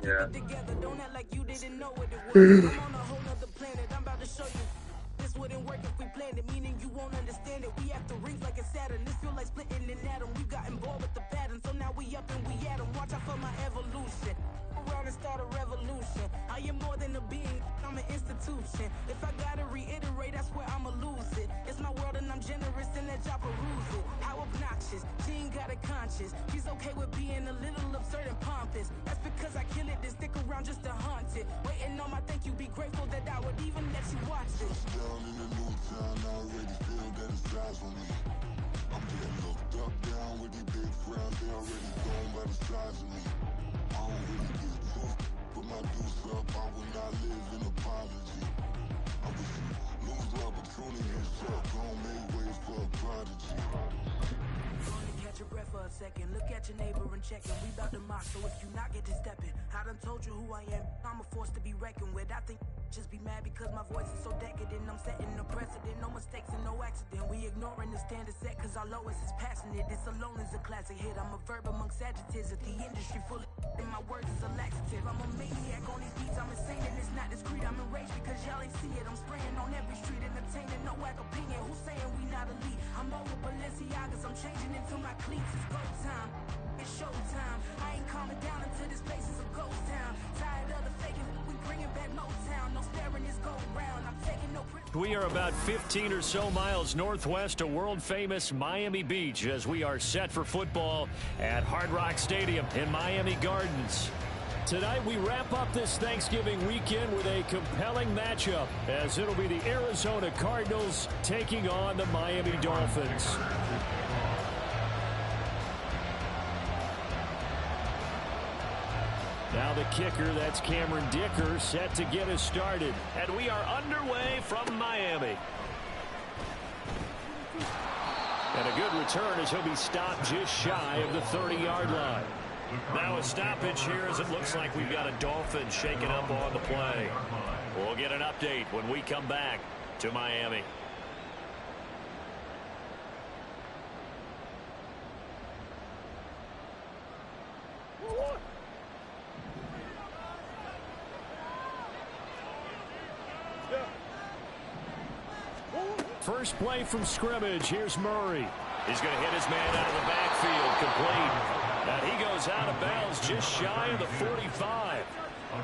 Yeah. Together, don't act like you didn't know what it was. I'm on a whole nother planet, I'm about to show you. This wouldn't work if we planned it, meaning you won't understand it. We have to rings like a Saturn. This feel like splitting an atom. We've gotten bored with the pattern, so now we up and we at 'em. Watch out for my evolution. Around and start a revolution. I am more than a being, I'm an institution. If I gotta reiterate, that's where I'ma lose it. It's my world and I'm generous and let y'all peruse it. How obnoxious, she ain't got a conscience. She's okay with being a little absurd and pompous. That's because I kill it, then stick around just to haunt it. Waiting on my thank you, be grateful that I would even let you watch it. Down in the new town, I already feel that it's eyes on me. I'm getting looked up, down with these big frowns, they already gone by the size of me. I don't really get tough, put my deuce up, I will not live in apology. I wish you lose the opportunity and shut, gon' make ways for a prodigy. Catch your breath for a second. Look at your neighbor and check him. We bout to mock, so if you not get to stepping, I done told you who I am. I'm a force to be reckoned with. I think just be mad because my voice is so decadent. I'm setting a precedent, no mistakes and no accident. We ignoring the standard set cause our lowest is passionate. This alone is a classic hit. I'm a verb amongst adjectives. If the industry full of and my words is a laxative. I'm a maniac on these beats. I'm insane and it's not discreet. I'm enraged because y'all ain't see it. I'm spraying on every street, entertaining no whack opinion. Who's saying we not elite? I'm over Balenciagas. I'm changing into my cleats. It's go time. It's showtime. I ain't calming down until this place is a ghost town. Tired of the faking. We bringing back Motown. No staring this go round. I'm taking no. We are about 15 or so miles northwest of world-famous Miami Beach as we are set for football at Hard Rock Stadium in Miami Gardens. Tonight we wrap up this Thanksgiving weekend with a compelling matchup as it'll be the Arizona Cardinals taking on the Miami Dolphins. Now the kicker, that's Cameron Dicker, set to get us started. And we are underway from Miami. And a good return as he'll be stopped just shy of the 30-yard line. Now a stoppage here as it looks like we've got a Dolphin shaking up on the play. We'll get an update when we come back to Miami. First play from scrimmage. Here's Murray. He's going to hit his man out of the backfield. Complete. And he goes out of bounds just shy of the 45.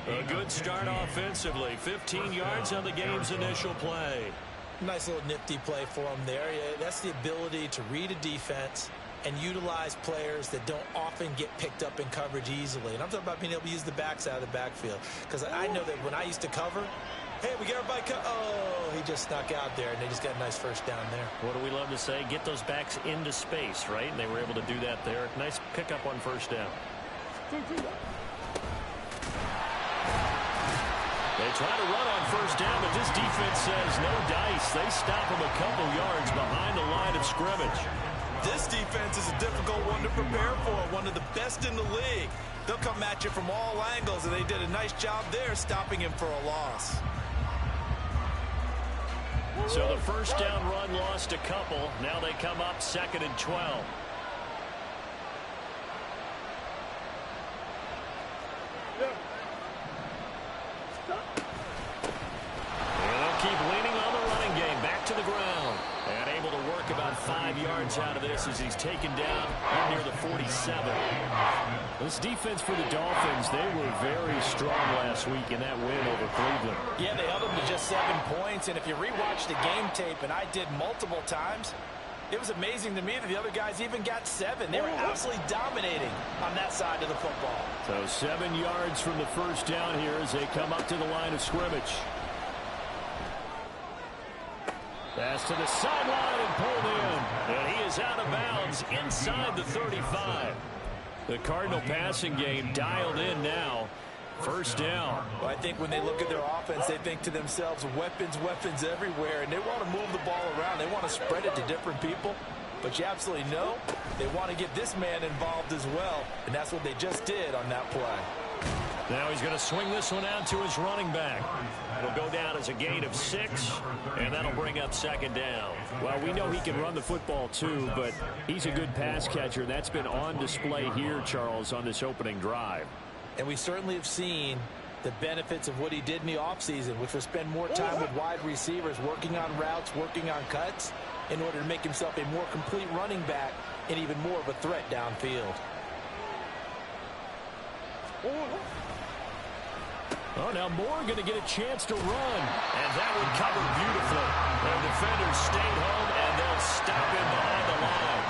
A good start offensively. 15 yards on the game's initial play. Nice little nifty play for him there. Yeah, that's the ability to read a defense and utilize players that don't often get picked up in coverage easily. And I'm talking about being able to use the backs out of the backfield. Because I know that when I used to cover, hey, we got everybody cut. Oh, he just snuck out there, and they just got a nice first down there. What do we love to say? Get those backs into space, right? And they were able to do that there. Nice pickup on first down. They try to run on first down, but this defense says no dice. They stop him a couple yards behind the line of scrimmage. This defense is a difficult one to prepare for, one of the best in the league. They'll come at you from all angles, and they did a nice job there stopping him for a loss. So the first down run lost a couple. Now they come up 2nd and 12. And they'll keep leaning on the running game. Back to the ground. And able to work about 5 yards out of this as he's taken down near the 47. This defense for the Dolphins, they were very strong last week in that win over Cleveland. Yeah, they held them to just 7 points. And if you rewatch the game tape, and I did multiple times, it was amazing to me that the other guys even got 7. They were absolutely dominating on that side of the football. So 7 yards from the first down here as they come up to the line of scrimmage. Pass to the sideline and pulled in. And he is out of bounds inside the 35. The Cardinal passing game dialed in now. First down. Well, I think when they look at their offense, they think to themselves, weapons, weapons everywhere. And they want to move the ball around. They want to spread it to different people. But you absolutely know they want to get this man involved as well. And that's what they just did on that play. Now he's going to swing this one out to his running back. It'll go down as a gain of 6, and that'll bring up 2nd down. Well, we know he can run the football too, but he's a good pass catcher. That's been on display here, Charles, on this opening drive. And we certainly have seen the benefits of what he did in the offseason, which was spend more time with wide receivers, working on routes, working on cuts, in order to make himself a more complete running back and even more of a threat downfield. Oh, now Moore going to get a chance to run. And that one covered beautifully. The defenders stayed home, and they'll stop him behind the line.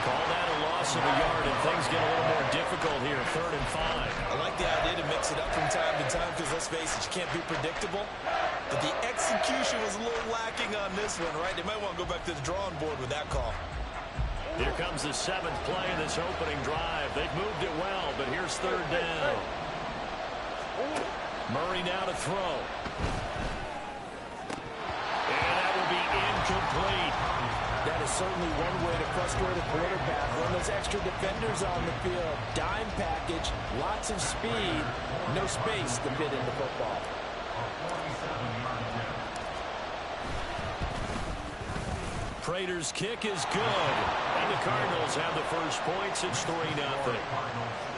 Call that a loss of a yard, and things get a little more difficult here, 3rd and 5. I like the idea to mix it up from time to time because, let's face it, you can't be predictable. But the execution was a little lacking on this one, right? They might want to go back to the drawing board with that call. Here comes the 7th play in this opening drive. They've moved it well, but here's 3rd down. Murray now to throw. And that will be incomplete. That is certainly one way to frustrate a quarterback. When those extra defenders on the field, dime package, lots of speed, no space to fit into football. Prater's kick is good. And the Cardinals have the first points. It's 3-0.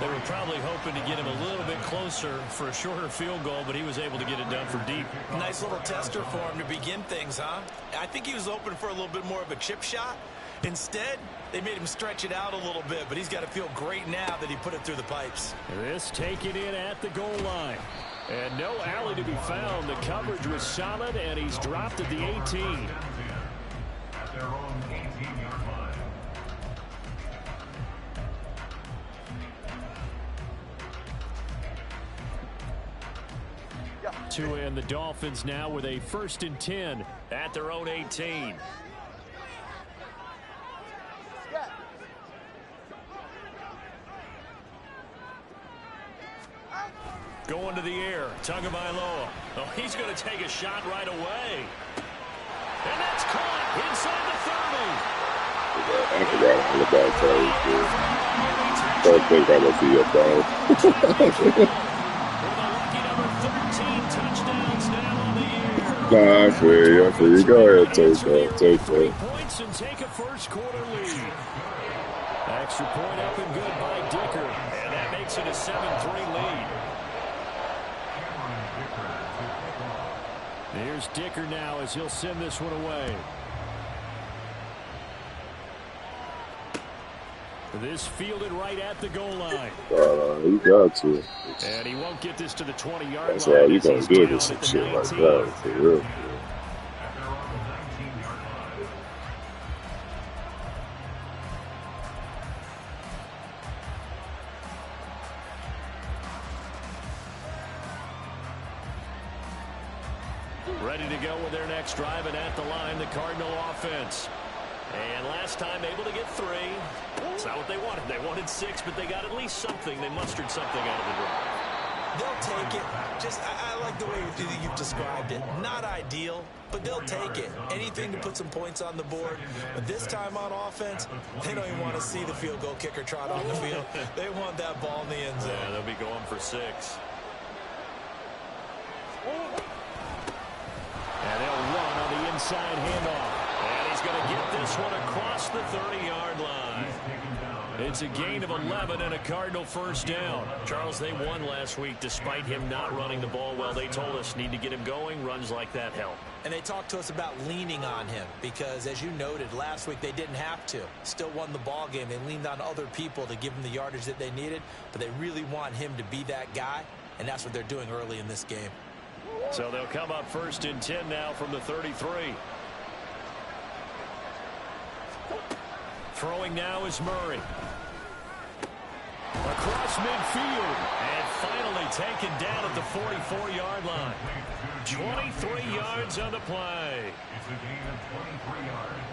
They were probably hoping to get him a little bit closer for a shorter field goal, but he was able to get it done from deep. Nice little tester for him to begin things, huh? I think he was open for a little bit more of a chip shot. Instead, they made him stretch it out a little bit, but he's got to feel great now that he put it through the pipes. This taken in at the goal line. And no alley to be found. The coverage was solid, and he's dropped at the 18. Their own 18-yard line. To end the Dolphins now with a 1st and 10 at their own 18. Going to the air, Tagovailoa. Oh, he's going to take a shot right away. And that's caught inside the 30. I forgot all about that. Don't think I'm going to see your phone. With a lucky number 13 touchdowns now on the year. Nah, I feel you. Go ahead, take that. Take 3 that. points and take a first-quarter lead. Extra point up and good by Dicker. And that makes it a 7-3 lead. Here's Dicker now as he'll send this one away. This fielded right at the goal line. You got to. And he won't get this to the 20-yard line. That's all you gonna do with some shit like that, for real. Ready to go with their next drive, and at the line, the Cardinal offense. And last time able to get 3. It's not what they wanted. They wanted 6, but they got at least something. They mustered something out of the drive. They'll take it. I like the way you've described it. Not ideal, but they'll take it. Anything to put some points on the board. But this time on offense, they don't even want to see the field goal kicker trot on the field. They want that ball in the end zone. Yeah, they'll be going for 6. And they'll run on the inside handoff. And he's going to get this one across the 30-yard line. It's a gain of 11 and a Cardinal first down. Charles, they won last week despite him not running the ball well. They told us need to get him going. Runs like that help. And they talked to us about leaning on him because, as you noted, last week they didn't have to. Still won the ball game. They leaned on other people to give them the yardage that they needed, but they really want him to be that guy, and that's what they're doing early in this game. So they'll come up 1st and 10 now from the 33. Throwing now is Murray. Across midfield. And finally taken down at the 44-yard line. 23 yards on the play. It's a gain of 23 yards.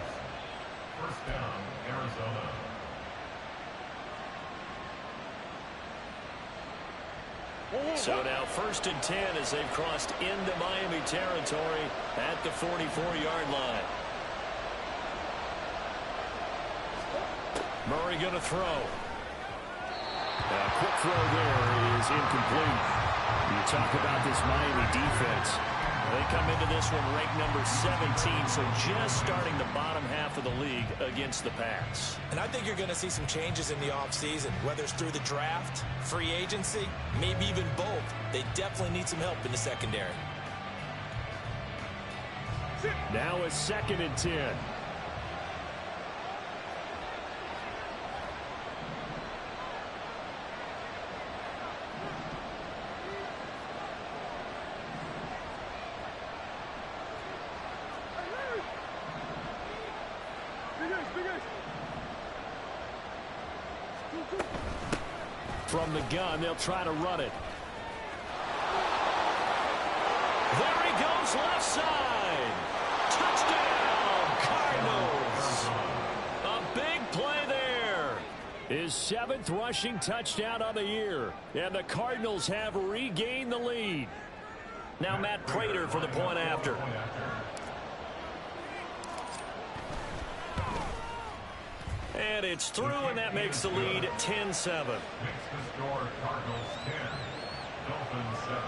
First down, Arizona. So now 1st and 10 as they've crossed into Miami territory at the 44-yard line. Murray going to throw. A quick throw there is incomplete. You talk about this Miami defense. They come into this one ranked number 17, so just starting the bottom half of the league against the pass. And I think you're going to see some changes in the offseason, whether it's through the draft, free agency, maybe even both. They definitely need some help in the secondary. Now a 2nd and 10. From the gun, they'll try to run it. There he goes, left side. Touchdown, Cardinals. A big play there. His 7th rushing touchdown of the year. And the Cardinals have regained the lead. Now Matt Prater for the point after. And it's through, and that makes the lead 10-7. Makes the score Cardinals 10, Dolphins 7.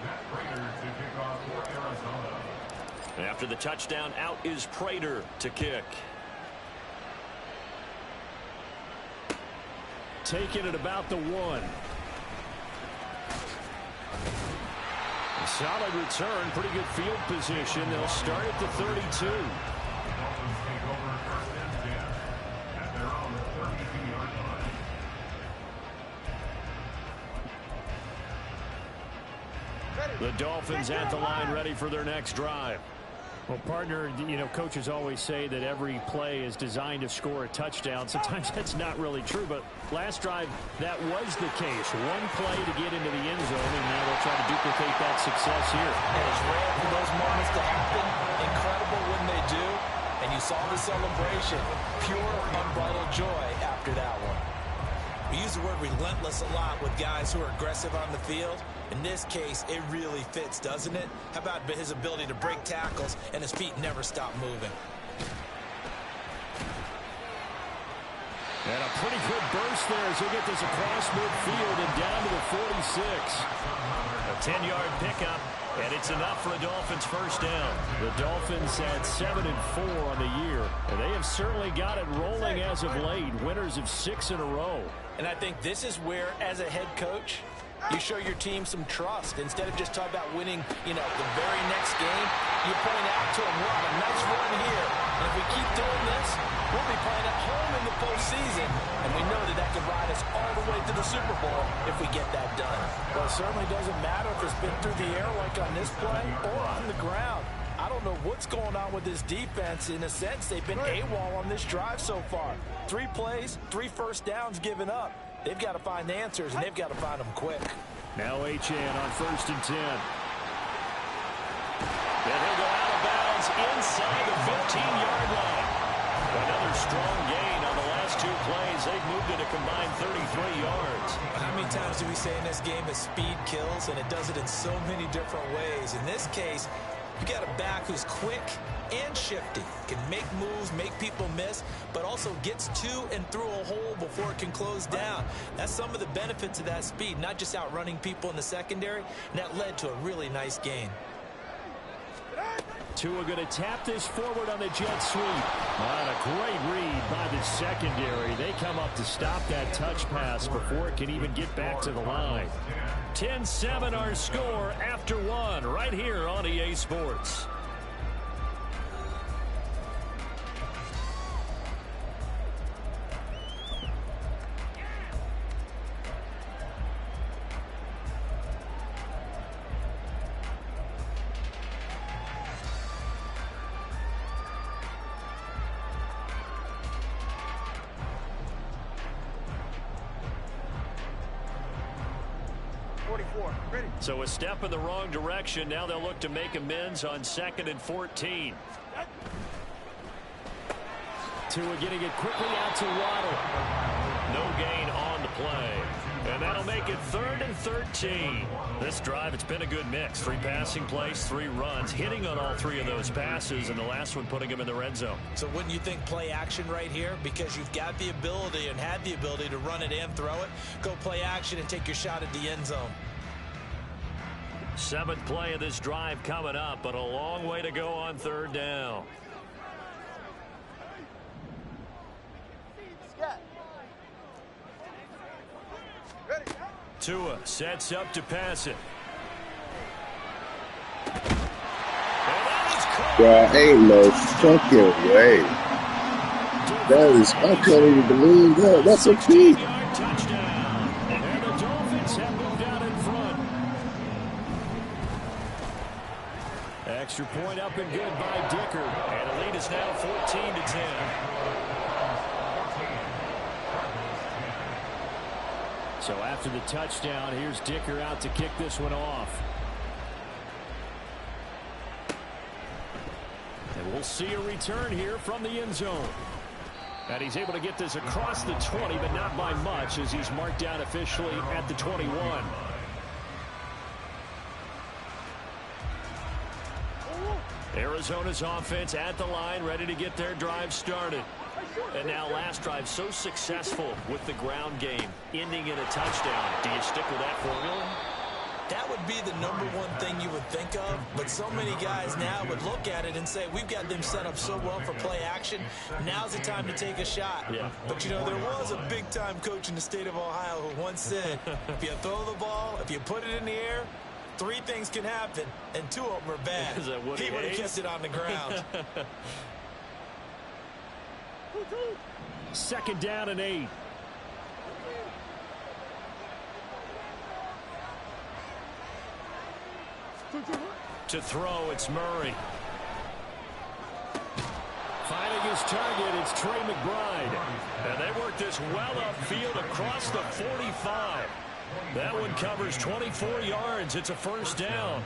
Matt Prater to kick off for Arizona. After the touchdown, out is Prater to kick. Taking it about the 1. A solid return, pretty good field position. They'll start at the 32. Dolphins take over 1st and 10 at their own 32-yard line. The Dolphins at the line, ready for their next drive. Well, partner, you know, coaches always say that every play is designed to score a touchdown. Sometimes that's not really true, but last drive, that was the case. One play to get into the end zone, and now they'll try to duplicate that success here. And it's rare for those moments to happen. Incredible when they do. And you saw the celebration. Pure, unbridled joy after that one. We use the word relentless a lot with guys who are aggressive on the field. In this case, it really fits, doesn't it? How about his ability to break tackles and his feet never stop moving? And a pretty good burst there as he'll get this across midfield and down to the 46. A 10-yard pickup, and it's enough for a Dolphins first down. The Dolphins had 7-4 on the year, and they have certainly got it rolling as of late. Winners of 6 in a row. And I think this is where, as a head coach, you show your team some trust. Instead of just talking about winning, you know, the very next game, you point out to them, we're on a nice run here. And if we keep doing this, we'll be playing at home in the postseason. And we know that that could ride us all the way to the Super Bowl if we get that done. Well, it certainly doesn't matter if it's been through the air like on this play or on the ground. I don't know what's going on with this defense. In a sense, they've been AWOL on this drive so far. 3 plays, 3 first downs given up. They've got to find answers, and they've got to find them quick. Now Achane on 1st and 10. Then he'll go out of bounds inside the 15-yard line. Another strong gain on the last 2 plays. They've moved it a combined 33 yards. How many times do we say in this game that speed kills, and it does it in so many different ways? In this case, you got a back who's quick and shifty, can make moves, make people miss, but also gets to and through a hole before it can close down. That's some of the benefits of that speed, not just outrunning people in the secondary, and that led to a really nice gain. Tua going to tap this forward on the jet sweep. Not a great read by the secondary. They come up to stop that touch pass before it can even get back to the line. 10-7 our score after 1 right here on EA Sports. So a step in the wrong direction. Now they'll look to make amends on 2nd and 14. Tua getting it quickly out to Waddle. No gain on the play. And that'll make it 3rd and 13. This drive, it's been a good mix. 3 passing plays, 3 runs, hitting on all 3 of those passes, and the last one putting him in the red zone. So wouldn't you think play action right here? Because you've got the ability and had the ability to run it and throw it. Go play action and take your shot at the end zone. Seventh play of this drive coming up, but a long way to go on third down. Tua sets up to pass it. There ain't no fucking way. That is, I can't even believe that. That's a feat. Touchdown. And the Dolphins have moved out in front. Extra point up and good by Dicker. And the lead is now 14-10. So after the touchdown, here's Dicker out to kick this one off. And we'll see a return here from the end zone. And he's able to get this across the 20, but not by much, as he's marked down officially at the 21. Arizona's offense at the line, ready to get their drive started. And now last drive so successful with the ground game, ending in a touchdown. Do you stick with that formula? That would be the number one thing you would think of, but so many guys now would look at it and say, we've got them set up so well for play action. Now's the time to take a shot. Yeah. But, you know, there was a big-time coach in the state of Ohio who once said, if you throw the ball, if you put it in the air, 3 things can happen, and 2 of them are bad. He would have kept it on the ground. Second down and 8. To throw, it's Murray. Finding his target, it's Trey McBride. And they work this well upfield across the 45. That one covers 24 yards. It's a first down.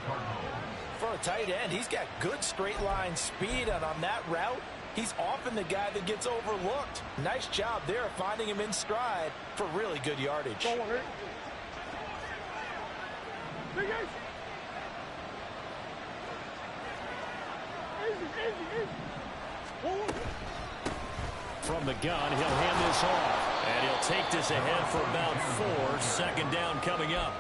For a tight end, he's got good straight line speed, and on that route, he's often the guy that gets overlooked. Nice job there finding him in stride for really good yardage. From the gun, he'll hand this off. And he'll take this ahead for about 4. Second down coming up.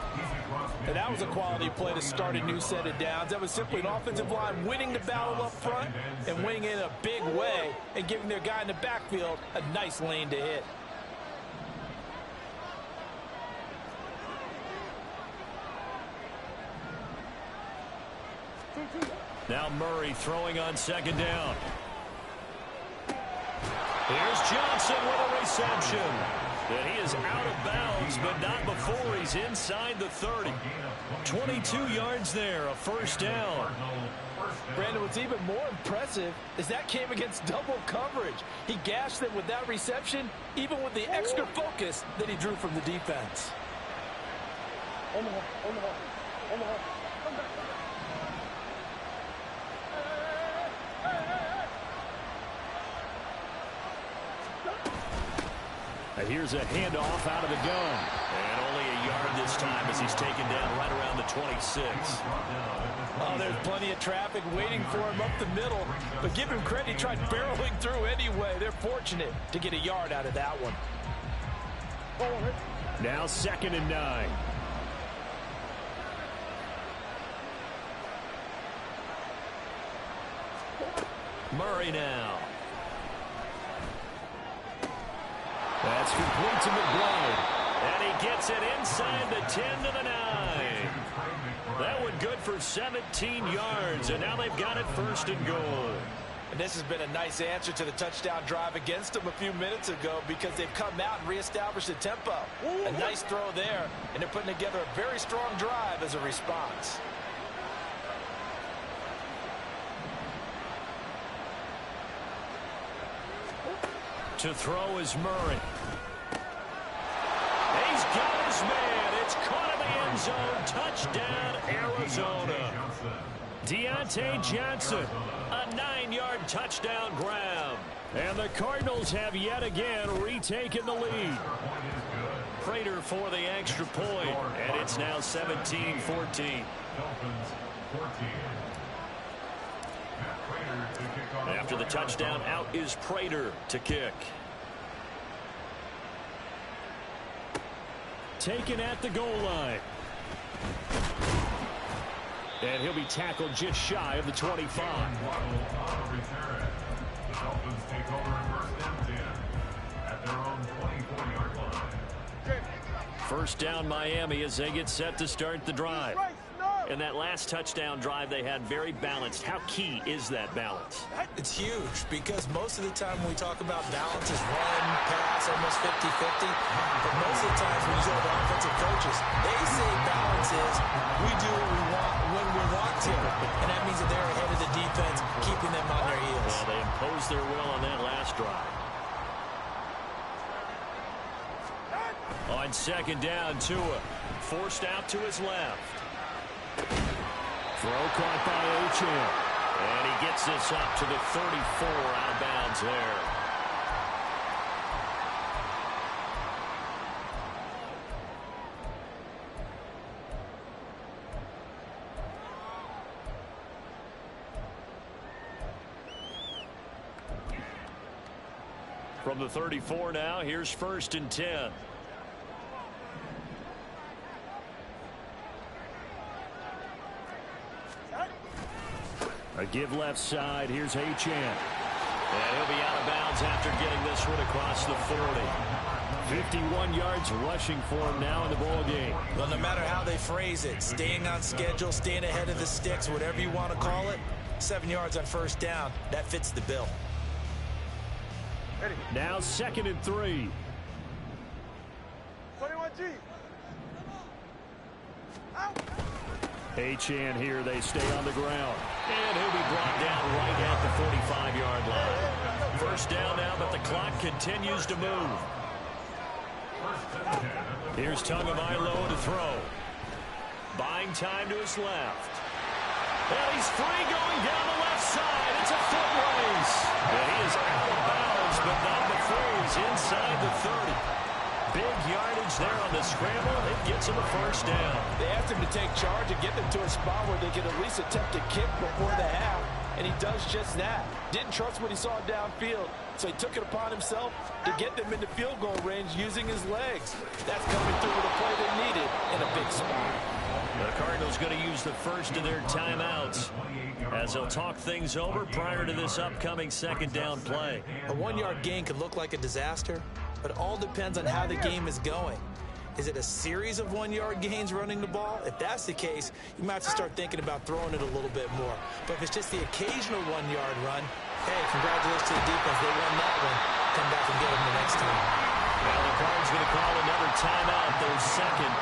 And that was a quality play to start a new set of downs. That was simply an offensive line winning the battle up front and winning it in a big way and giving their guy in the backfield a nice lane to hit. Now Murray throwing on second down. Here's Johnson with a reception. And he is out of bounds, but not before he's inside the 30. 22 yards there, a first down. Brandon, what's even more impressive is that came against double coverage. He gashed them with that reception, even with the extra focus that he drew from the defense. Here's a handoff out of the gun. And only a yard this time as he's taken down right around the 26. Oh, there's plenty of traffic waiting for him up the middle. But give him credit, he tried barreling through anyway. They're fortunate to get a yard out of that one. Now 2nd and 9. Murray now. That's complete to McBride. And he gets it inside the 10 to the 9. That one good for 17 yards. And now they've got it 1st and goal. And this has been a nice answer to the touchdown drive against them a few minutes ago because they've come out and reestablished the tempo. A nice throw there, and they're putting together a very strong drive as a response. To throw is Murray. He's got his man. It's caught in the end zone. Touchdown, Arizona. Deontay Johnson, a 9-yard touchdown grab. And the Cardinals have yet again retaken the lead. Prater for the extra point, and it's now 17-14. After the touchdown, out is Prater to kick. Taken at the goal line. And he'll be tackled just shy of the 25. The Dolphins take over first and 10 at their own 24-yard line. First down Miami as they get set to start the drive. And that last touchdown drive they had very balanced. How key is that balance? It's huge because most of the time when we talk about balance is run, pass, almost 50-50. But most of the times when you go to offensive coaches, they say balance is we do what we want when we want to. And that means that they're ahead of the defense, keeping them on their heels. Well, they imposed their will on that last drive. On second down, Tua forced out to his left. Throw caught by Achane. And he gets this up to the 34 out of bounds there. From the 34 now, here's first and 10. A give left side. Here's Achane. And he'll be out of bounds after getting this one across the 40. 51 yards rushing for him now in the ball game. Well, no matter how they phrase it, staying on schedule, staying ahead of the sticks, whatever you want to call it, 7 yards on first down, that fits the bill. Now second and 3. 21G. Achane here. They stay on the ground. And he'll be brought down right at the 45-yard line. First down now, but the clock continues to move. Here's Tagovailoa to throw. Buying time to his left. And he's free going down the left side. It's a foot race. And he is out of bounds, but not before he's inside the 30. Big yardage there on the scramble. It gets him a first down. They asked him to take charge and get them to a spot where they could at least attempt a kick before the half, and he does just that. Didn't trust what he saw downfield, so he took it upon himself to get them into field goal range using his legs. That's coming through with a play they needed in a big spot. The Cardinals going to use the first of their timeouts as they'll talk things over prior to this upcoming second down play. A 1-yard gain could look like a disaster, but it all depends on how the game is going. Is it a series of 1-yard gains running the ball? If that's the case, you might have to start thinking about throwing it a little bit more. But if it's just the occasional 1-yard run, hey, congratulations to the defense. They won that one. Come back and get them the next time. Well, the Cards going to call another timeout, their second.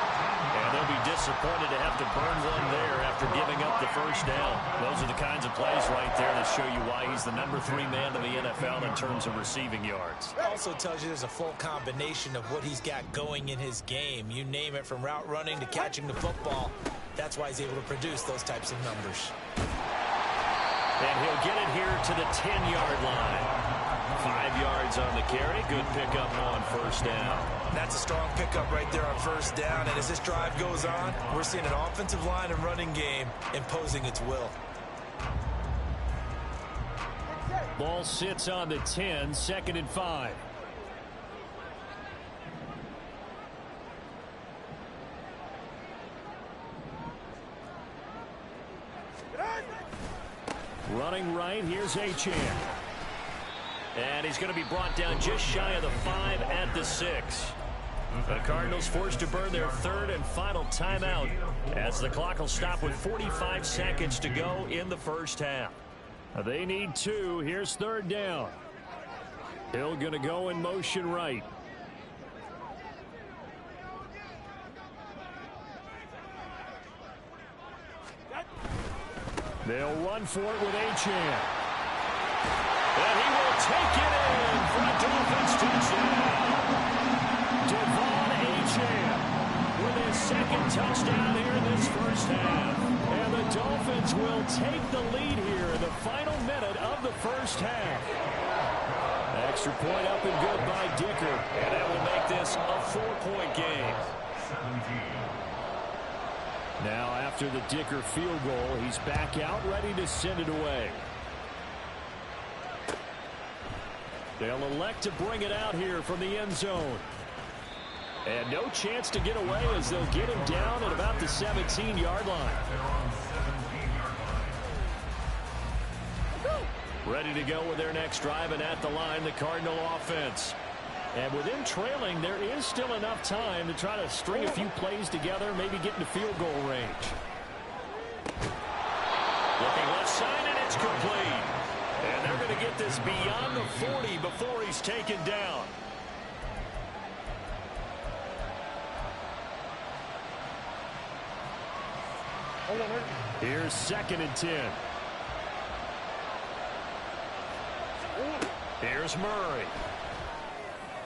And they'll be disappointed to have to burn one there after giving up the first down. Those are the kinds of plays right there that show you why he's the number 3 man in the NFL in terms of receiving yards. It also tells you there's a full combination of what he's got going in his game. You name it, from route running to catching the football. That's why he's able to produce those types of numbers. And he'll get it here to the 10-yard line. 5 yards on the carry. Good pickup on first down. That's a strong pickup right there on first down. And as this drive goes on, we're seeing an offensive line and running game imposing its will. Ball sits on the 10, second and 5. Running right, here's Achane. And he's going to be brought down just shy of the 5 at the 6. The Cardinals forced to burn their third and final timeout as the clock will stop with 45 seconds to go in the first half. They need 2. Here's third down. Hill going to go in motion right. They'll run for it with Achane. And he will take it in for a Dolphins touchdown. Devon Achane with his second touchdown here in this first half. And the Dolphins will take the lead here in the final minute of the first half. Extra point up and good by Dicker. And that will make this a 4-point game. 17. Now after the Dicker field goal, he's back out ready to send it away. They'll elect to bring it out here from the end zone. And no chance to get away as they'll get him down at about the 17-yard line. Ready to go with their next drive, and at the line, the Cardinal offense. And with them trailing, there is still enough time to try to string a few plays together, maybe get into field goal range. Looking left side, and it's complete. And they're going to get this beyond the 40 before he's taken down. Here's 2nd and 10. Here's Murray.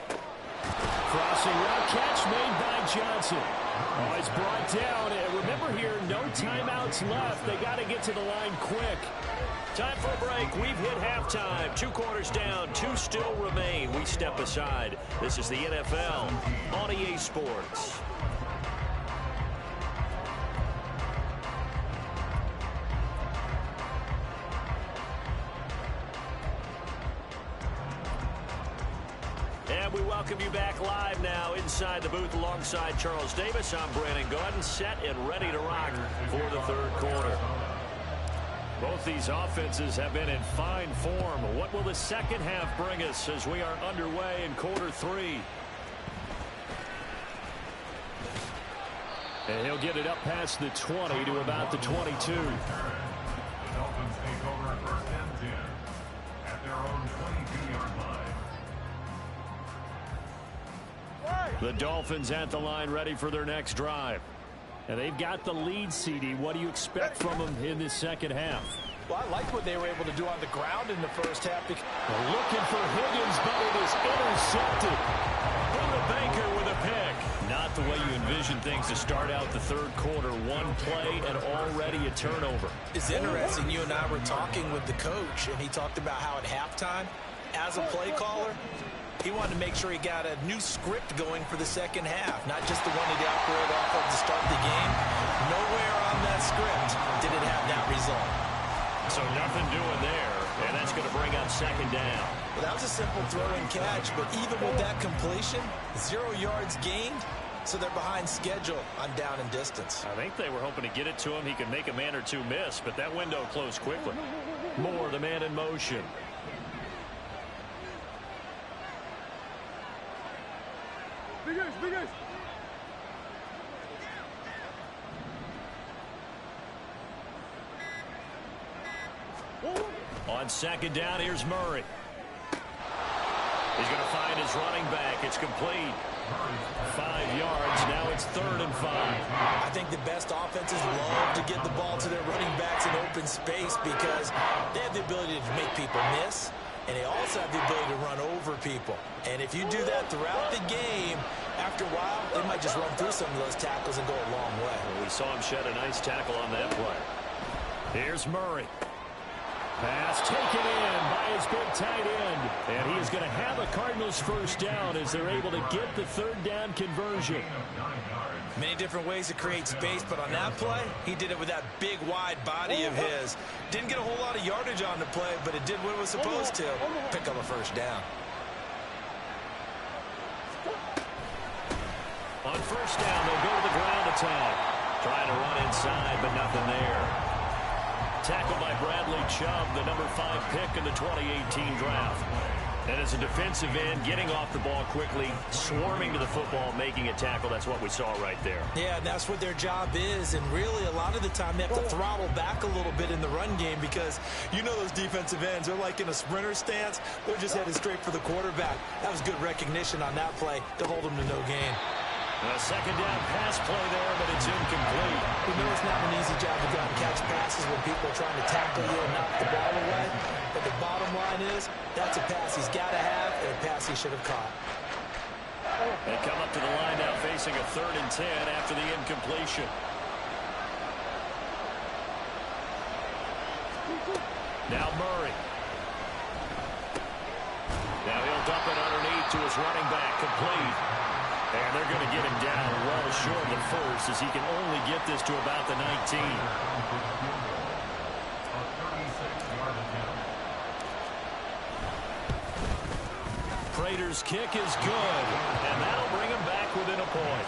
Crossing route catch made by Johnson. Oh, it's brought down. And remember here, no timeouts left. They got to get to the line quick. Time for a break. We've hit halftime. 2 quarters down. 2 still remain. We step aside. This is the NFL on EA Sports. And we welcome you back live now inside the booth alongside Charles Davis. I'm Brandon Gaudin, set and ready to rock for the 3rd quarter. Both these offenses have been in fine form. What will the second half bring us as we are underway in quarter 3? And he'll get it up past the 20 to about the 22. The Dolphins take over 1st and 10 at their own 22-yard line. The Dolphins at the line ready for their next drive. And they've got the lead, CD. What do you expect from them in this second half? Well, I like what they were able to do on the ground in the first half. They're looking for Higgins, but it is intercepted. Buda Baker with a pick. Not the way you envision things to start out the 3rd quarter. 1 play and already a turnover. It's interesting. You and I were talking with the coach, and he talked about how at halftime, as a play caller, he wanted to make sure he got a new script going for the second half, not just the one he'd operate off of to start the game. Nowhere on that script did it have that result. So nothing doing there, and that's going to bring up 2nd down. Well, that was a simple throw and catch, but even with that completion, 0 yards gained, so they're behind schedule on down and distance. I think they were hoping to get it to him. He could make a man or 2 miss, but that window closed quickly. Moore, the man in motion. On 2nd down, here's Murray. He's going to find his running back. It's complete. 5 yards. Now it's 3rd and 5. I think the best offenses love to get the ball to their running backs in open space because they have the ability to make people miss, and they also have the ability to run over people. And if you do that throughout the game, after a while, they might just run through some of those tackles and go a long way. Well, we saw him shed a nice tackle on that play. Here's Murray. Pass taken in by his big tight end. And he is going to have a Cardinals 1st down as they're able to get the 3rd down conversion. Many different ways to create space, but on that play, he did it with that big, wide body of his. Didn't get a whole lot of yardage on the play, but it did what it was supposed to. Pick up a 1st down. On 1st down, they'll go to the ground attack. Trying to run inside, but nothing there. Tackled by Bradley Chubb, the number 5 pick in the 2018 draft. And as a defensive end, getting off the ball quickly, swarming to the football, making a tackle. That's what we saw right there. Yeah, that's what their job is. And really, a lot of the time, they have to throttle back a little bit in the run game because you know those defensive ends, they're like in a sprinter stance. They're just headed straight for the quarterback. That was good recognition on that play to hold them to no gain. A 2nd down pass play there, but it's incomplete. We know it's not an easy job to go out and catch passes when people are trying to tackle you and knock the ball away. But the bottom line is, that's a pass he's got to have and a pass he should have caught. They come up to the line now facing a 3rd and 10 after the incompletion. Now Murray. Now he'll dump it underneath to his running back, complete. And they're going to get him down well short of the 1st as he can only get this to about the 19. Prater's kick is good, and that'll bring him back back within a point.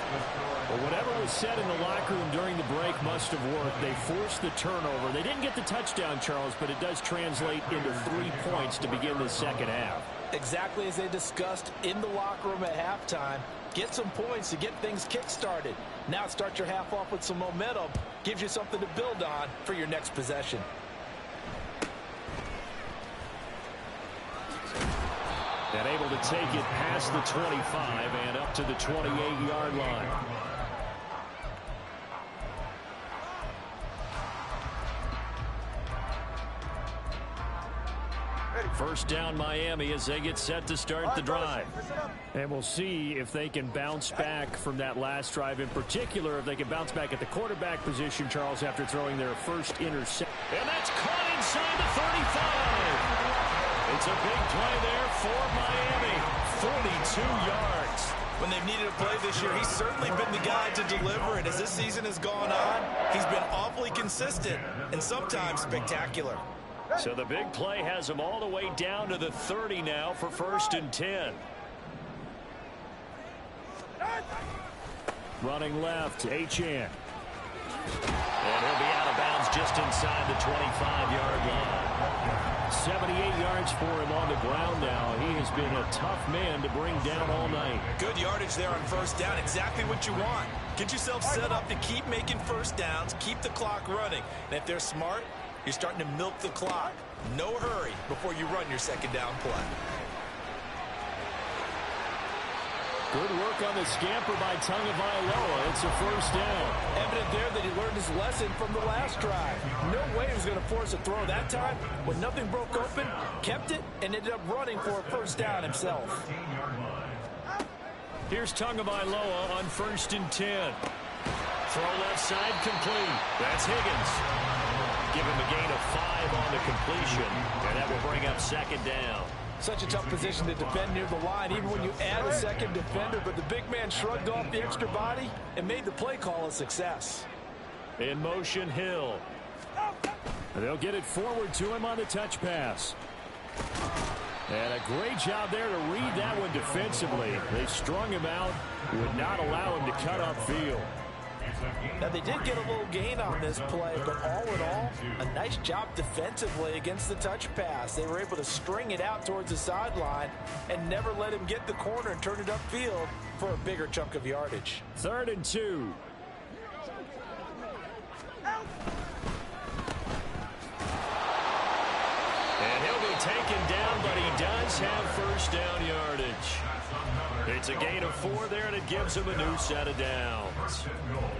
Well, whatever was said in the locker room during the break must have worked. They forced the turnover. They didn't get the touchdown, Charles, but it does translate into 3 points to begin the second half. Exactly as they discussed in the locker room at halftime. Get some points to get things kick-started. Now start your half off with some momentum. Gives you something to build on for your next possession. And able to take it past the 25 and up to the 28-yard line. First down Miami as they get set to start the drive. And we'll see if they can bounce back from that last drive. In particular, if they can bounce back at the quarterback position, Charles, after throwing their first interception. And that's caught inside the 35. It's a big play there for Miami. 42 yards. When they've needed a play this year, he's certainly been the guy to deliver. And as this season has gone on, he's been awfully consistent and sometimes spectacular. So the big play has him all the way down to the 30 now for 1st and 10. Running left, Achane. And he'll be out of bounds just inside the 25-yard line. 78 yards for him on the ground now. He has been a tough man to bring down all night. Good yardage there on first down. Exactly what you want. Get yourself set up to keep making first downs, keep the clock running. And if they're smart, you're starting to milk the clock. No hurry before you run your second down play. Good work on the scamper by Tagovailoa. It's a first down. Evident there that he learned his lesson from the last drive. No way he was going to force a throw that time. When nothing broke open, kept it, and ended up running for a first down himself. Here's Tagovailoa on 1st and 10. Throw left side complete. That's Higgins. Give him a gain of 5 on the completion, and that will bring up second down. Such a tough position to defend near the line, even when you add a second defender, but the big man shrugged off the extra body and made the play call a success. In motion, Hill. They'll get it forward to him on the touch pass. And a great job there to read that one defensively. They strung him out, would not allow him to cut upfield. Now, they did get a little gain on this play, but all in all, a nice job defensively against the touch pass. They were able to string it out towards the sideline and never let him get the corner and turn it upfield for a bigger chunk of yardage. 3rd and 2. And he'll be taken down, but he does have first down yardage. It's a gain of 4 there, and it gives him a new set of downs.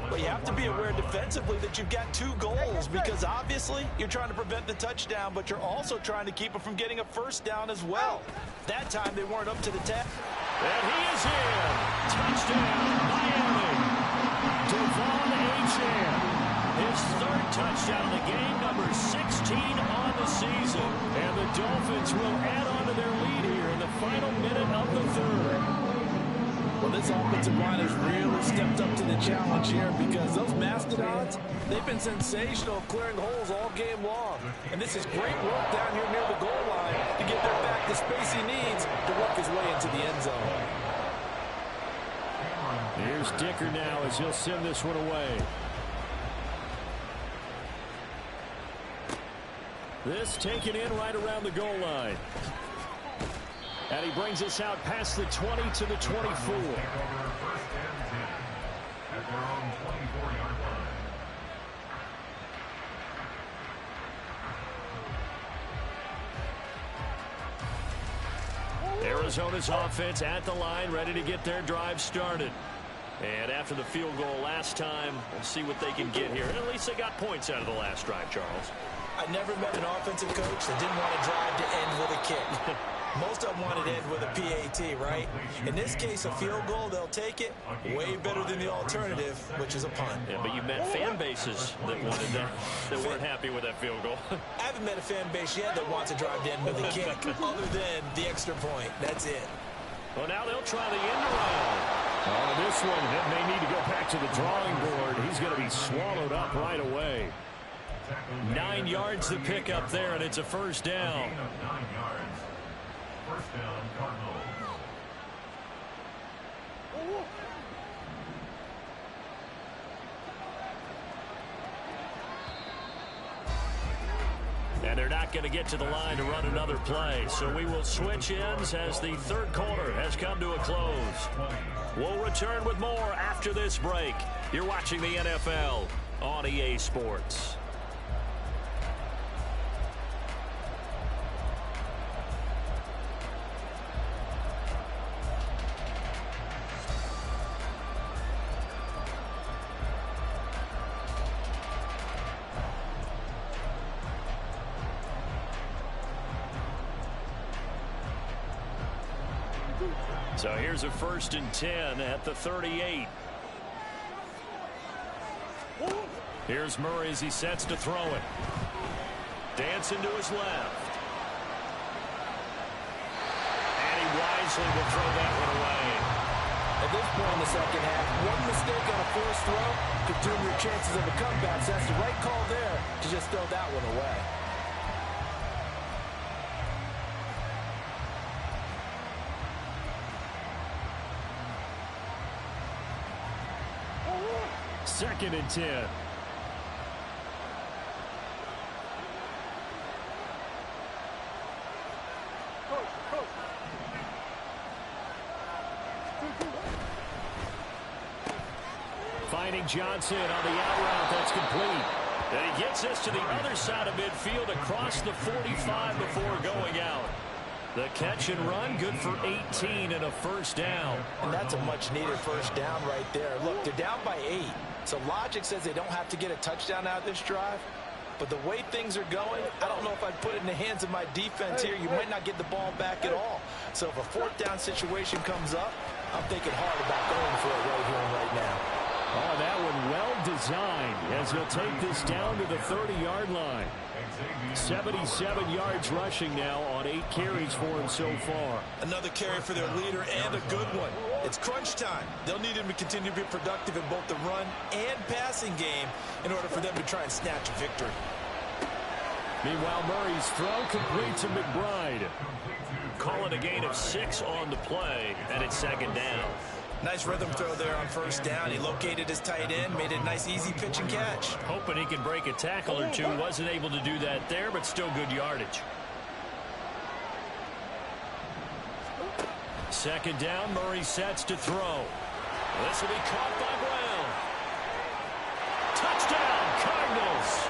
But you have to be aware defensively that you've got 2 goals, because obviously you're trying to prevent the touchdown, but you're also trying to keep it from getting a first down as well. That time they weren't up to the task. And he is in. Touchdown, Miami. Devon Achane. His 3rd touchdown of the game, number 16 on the season. And the Dolphins will add on to their lead here in the final minute of the 3rd. Well, this offensive line has really stepped up to the challenge here, because those Mastodons, they've been sensational clearing holes all game long. And this is great work down here near the goal line to get their back the space he needs to work his way into the end zone. Here's Dicker now as he'll send this one away. This taken in right around the goal line. And he brings us out past the 20 to the 24. Arizona's offense at the line, ready to get their drive started. And after the field goal last time, we'll see what they can get here. And at least they got points out of the last drive, Charles. I never met an offensive coach that didn't want to drive to end with a kick. Most of them wanted to end with a PAT, right? In this case, a field goal, they'll take it. Way better than the alternative, which is a punt. Yeah, but you met fan bases that wanted that weren't happy with that field goal. I haven't met a fan base yet that wants to drive to end with a kick, other than the extra point. That's it. Well, now they'll try the end around. On this one, it may need to go back to the drawing board. He's going to be swallowed up right away. 9 yards to pick up there, and it's a first down. First down, Cardinals. And they're not going to get to the line to run another play. So we will switch ends as the third quarter has come to a close. We'll return with more after this break. You're watching the NFL on EA Sports. So here's a 1st and 10 at the 38. Here's Murray as he sets to throw it. Dancing to his left. And he wisely will throw that one away. At this point in the second half, one mistake on a forced throw could doom your chances of a comeback. So that's the right call there to just throw that one away. Second and 10. Finding Johnson on the out route. That's complete. And he gets us to the other side of midfield across the 45 before going out. The catch and run, good for 18 and a first down. And that's a much-needed first down right there. Look, they're down by 8. So logic says they don't have to get a touchdown out of this drive. But the way things are going, I don't know if I'd put it in the hands of my defense here. You might not get the ball back at all. So if a 4th down situation comes up, I'm thinking hard about going for it right here and right now. Oh, that one well designed as he'll take this down to the 30-yard line. 77 yards rushing now on 8 carries for him so far. Another carry for their leader and a good one. It's crunch time. They'll need him to continue to be productive in both the run and passing game in order for them to try and snatch a victory. Meanwhile, Murray's throw complete to McBride. Call it a gain of 6 on the play, and it's 2nd down. Nice rhythm throw there on first down. He located his tight end, made it a nice easy pitch and catch. Hoping he can break a tackle or two. Wasn't able to do that there, but still good yardage. 2nd down, Murray sets to throw. This will be caught by Brown. Touchdown, Cardinals.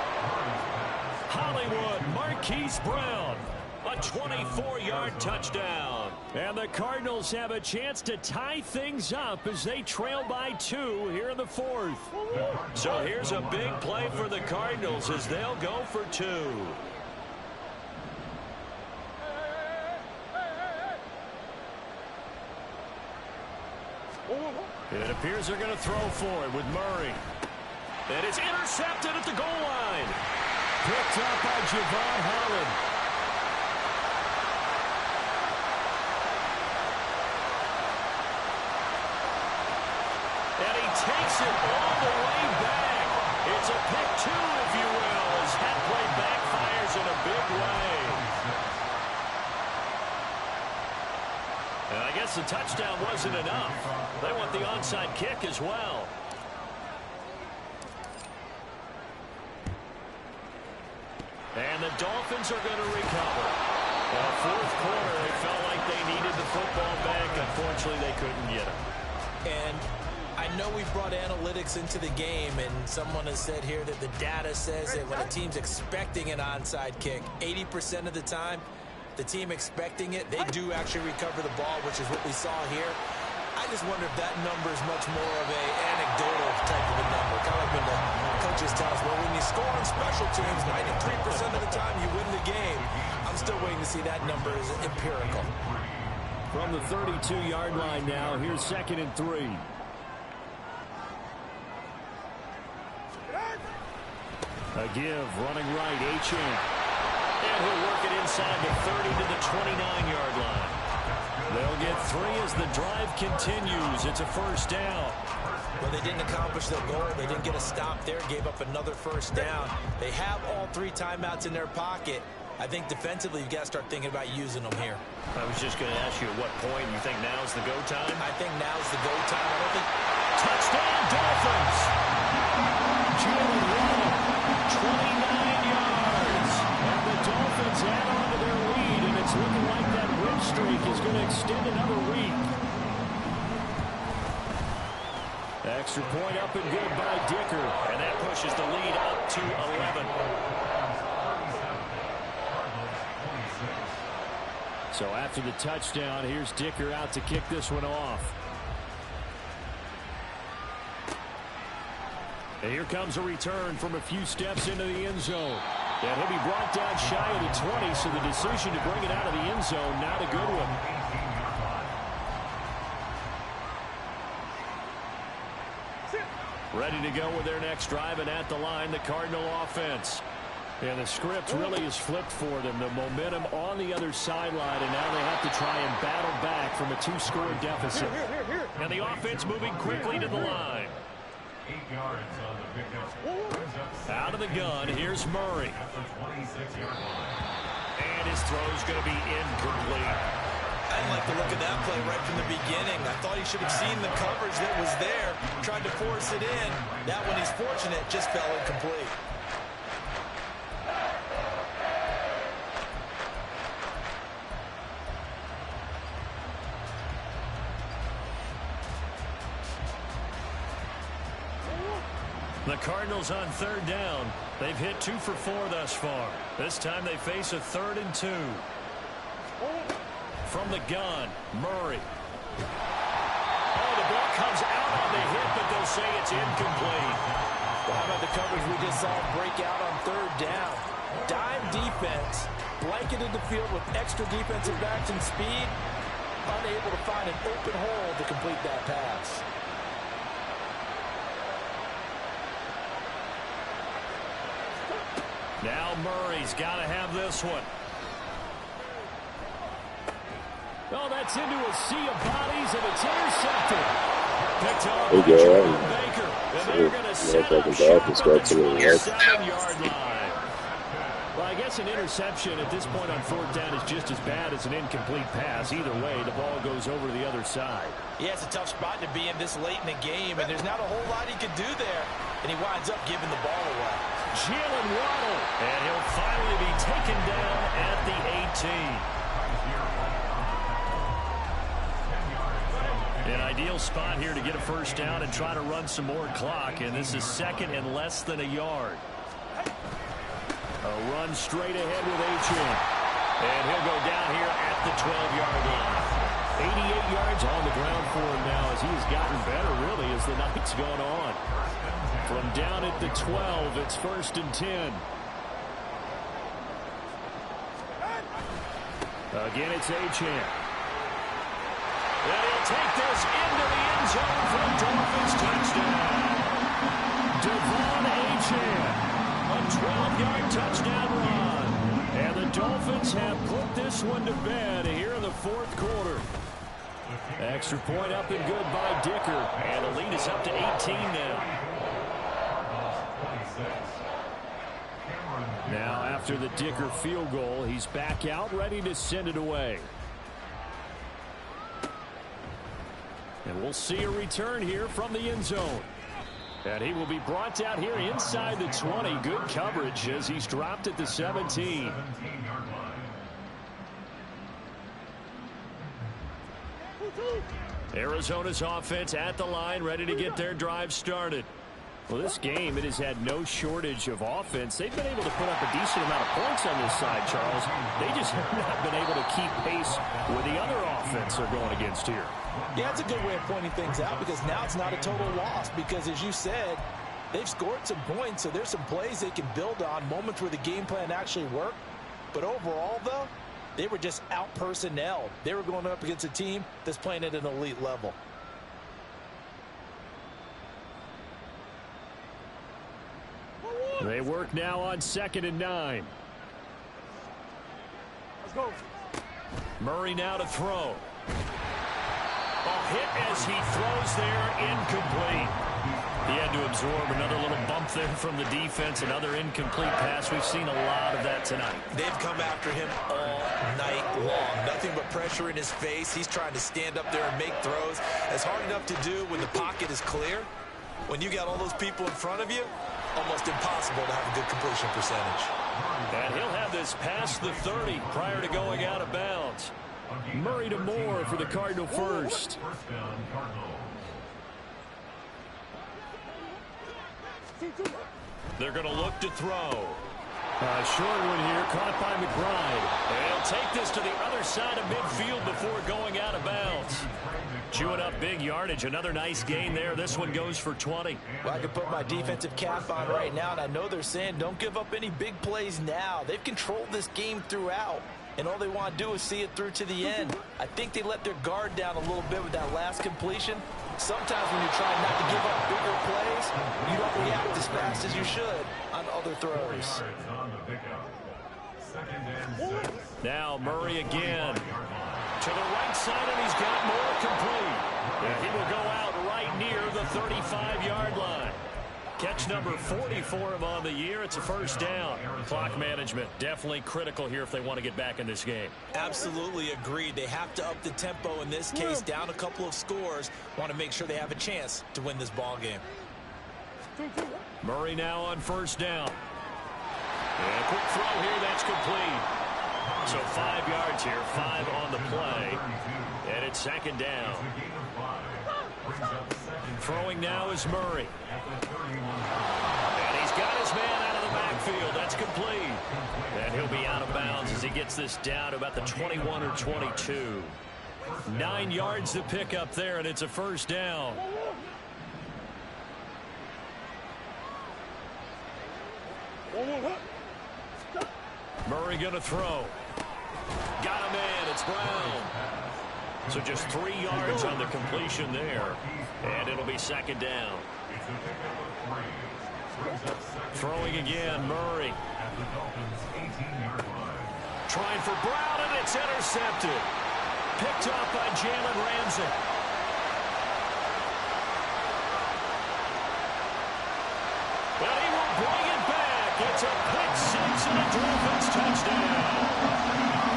Hollywood, Marquise Brown. A 24-yard touchdown. And the Cardinals have a chance to tie things up as they trail by 2 here in the 4th. So here's a big play for the Cardinals as they'll go for 2. It appears they're going to throw for it with Murray. And it's intercepted at the goal line. Picked up by Javon Holland. Takes it all the way back. It's a pick 2, if you will, as that play backfires in a big way. And I guess the touchdown wasn't enough. They want the onside kick as well. And the Dolphins are going to recover. In the 4th quarter, they felt like they needed the football back. Unfortunately, they couldn't get it. And I know we've brought analytics into the game, and someone has said here that the data says that when a team's expecting an onside kick, 80% of the time, the team expecting it, they do actually recover the ball, which is what we saw here. I just wonder if that number is much more of a anecdotal type of a number. Kind of like when the coaches tell us, well, when you score on special teams, 93% of the time you win the game. I'm still waiting to see that number is empirical. From the 32-yard line now, here's 2nd and 3. A give, running right, Achane. And he'll work it inside the 30 to the 29-yard line. They'll get 3 as the drive continues. It's a first down. Well, they didn't accomplish their goal. They didn't get a stop there, gave up another first down. They have all 3 timeouts in their pocket. I think defensively, you've got to start thinking about using them here. I was just going to ask you at what point you think now's the go time? I think now's the go time. I don't think... Touchdown, Dolphins! Jalen Waddle, 29 yards. And the Dolphins 22-11. So after the touchdown, here's Dicker out to kick this one off. And here comes a return from a few steps into the end zone. And he'll be brought down shy of the 20, so the decision to bring it out of the end zone, not a good one. Ready to go with their next drive, and at the line, the Cardinal offense. And the script really is flipped for them. The momentum on the other sideline, and now they have to try and battle back from a 2-score deficit. And the offense moving quickly to the line. 8 yards on the pickup. Out of the gun, here's Murray. And his throw's going to be incomplete. I didn't like the look of that play right from the beginning. I thought he should have seen the coverage that was there, tried to force it in. That one, he's fortunate, just fell incomplete. The Cardinals on 3rd down. They've hit 2 for 4 thus far. This time they face a 3rd and 2. From the gun, Murray. Oh, the ball comes out on the hit, but they'll say it's incomplete. Well, how about the coverage we just saw break out on 3rd down? Dime defense, blanketed the field with extra defensive backs and speed, unable to find an open hole to complete that pass. Now Murray's got to have this one. Oh, that's into a sea of bodies, and it's intercepted. Picked off by Jerome Baker. And they're going to set up shop at the 27-yard line. Well, I guess an interception at this point on 4th down is just as bad as an incomplete pass. Either way, the ball goes over to the other side. Yeah, it's a tough spot to be in this late in the game, and there's not a whole lot he can do there. And he winds up giving the ball away. Jalen Waddle, and he'll finally be taken down at the 18. An ideal spot here to get a first down and try to run some more clock, and this is 2nd and less than a yard. A run straight ahead with Achane. And he'll go down here at the 12-yard line. 88 yards on the ground for him now as he's gotten better, really, as the night's gone on. From down at the 12, it's 1st and 10. Again, it's Achane. And he'll take this into the end zone for a Dolphins touchdown. Devon Achane, a 12-yard touchdown run. And the Dolphins have put this one to bed here in the 4th quarter. Extra point up and good by Dicker. And the lead is up to 18 now. Now, after the Dicker field goal, he's back out, ready to send it away. And we'll see a return here from the end zone. And he will be brought down here inside the 20. Good coverage as he's dropped at the 17. Arizona's offense at the line, ready to get their drive started. Well, this game, it has had no shortage of offense. They've been able to put up a decent amount of points on this side, Charles. They just have not been able to keep pace with the other offense they're going against here. Yeah, it's a good way of pointing things out because now it's not a total loss because, as you said, they've scored some points, so there's some plays they can build on, moments where the game plan actually worked. But overall, though, they were just out-personnelled. They were going up against a team that's playing at an elite level. They work now on 2nd and 9. Let's go. Murray now to throw. Ball hit as he throws there, incomplete. He had to absorb another little bump there from the defense, another incomplete pass. We've seen a lot of that tonight. They've come after him all night long. Nothing but pressure in his face. He's trying to stand up there and make throws. It's hard enough to do when the pocket is clear. When you got all those people in front of you, almost impossible to have a good completion percentage. And he'll have this past the 30 prior to going out of bounds. Murray to Moore for the Cardinal first. First down, Cardinal. They're going to look to throw. A short one here, caught by McBride. And he'll take this to the other side of midfield before going out of bounds. Chewing up big yardage. Another nice gain there. This one goes for 20. Well, I can put my defensive cap on right now, and I know they're saying don't give up any big plays now. They've controlled this game throughout, and all they want to do is see it through to the end. I think they let their guard down a little bit with that last completion. Sometimes when you're trying not to give up bigger plays, you don't react as fast as you should on other throws. Now Murray again. To the right side, and he's got more complete. And he will go out right near the 35-yard line. Catch number 40 for him on the year. It's a first down. Clock management definitely critical here if they want to get back in this game. Absolutely agreed. They have to up the tempo in this case, down a couple of scores. Want to make sure they have a chance to win this ball game. Murray now on first down. And a quick throw here, that's complete. So 5 yards here, 5 on the play. And it's second down. Throwing now is Murray. And he's got his man out of the backfield. That's complete. And he'll be out of bounds as he gets this down to about the 21 or 22. 9 yards to pick up there, and it's a first down. Murray going to throw. Got a man. It's Brown. So just 3 yards on the completion there. And it'll be second down. Throwing again, Murray. Trying for Brown, and it's intercepted. Picked up by Jalen Ramsey. Well, he will bring it back. It's a pick six and a Dolphins touchdown.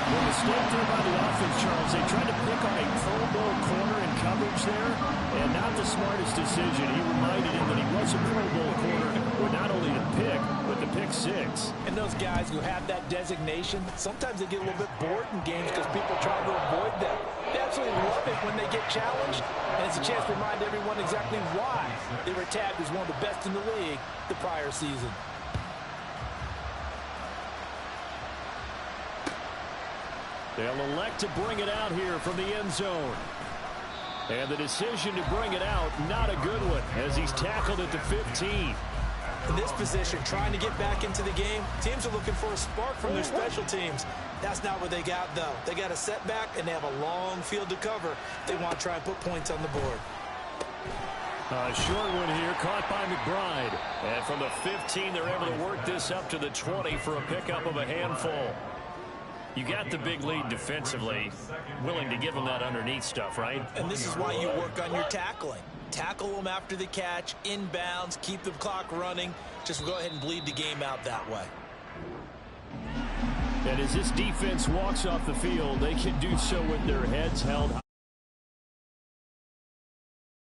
The mistake there by the offense, Charles. They tried to pick on a Pro Bowl corner in coverage there, and not the smartest decision. He reminded him that he was a Pro Bowl corner with not only the pick, but the pick six. And those guys who have that designation, sometimes they get a little bit bored in games because people try to avoid them. They absolutely love it when they get challenged, and it's a chance to remind everyone exactly why they were tagged as one of the best in the league the prior season. They'll elect to bring it out here from the end zone. And the decision to bring it out, not a good one, as he's tackled at the 15. In this position, trying to get back into the game, teams are looking for a spark from their special teams. That's not what they got, though. They got a setback, and they have a long field to cover. They want to try and put points on the board. A short one here, caught by McBride. And from the 15, they're able to work this up to the 20 for a pickup of a handful. You got the big lead defensively, willing to give them that underneath stuff, right? And this is why you work on your tackling. Tackle them after the catch, inbounds, keep the clock running. Just go ahead and bleed the game out that way. And as this defense walks off the field, they can do so with their heads held high.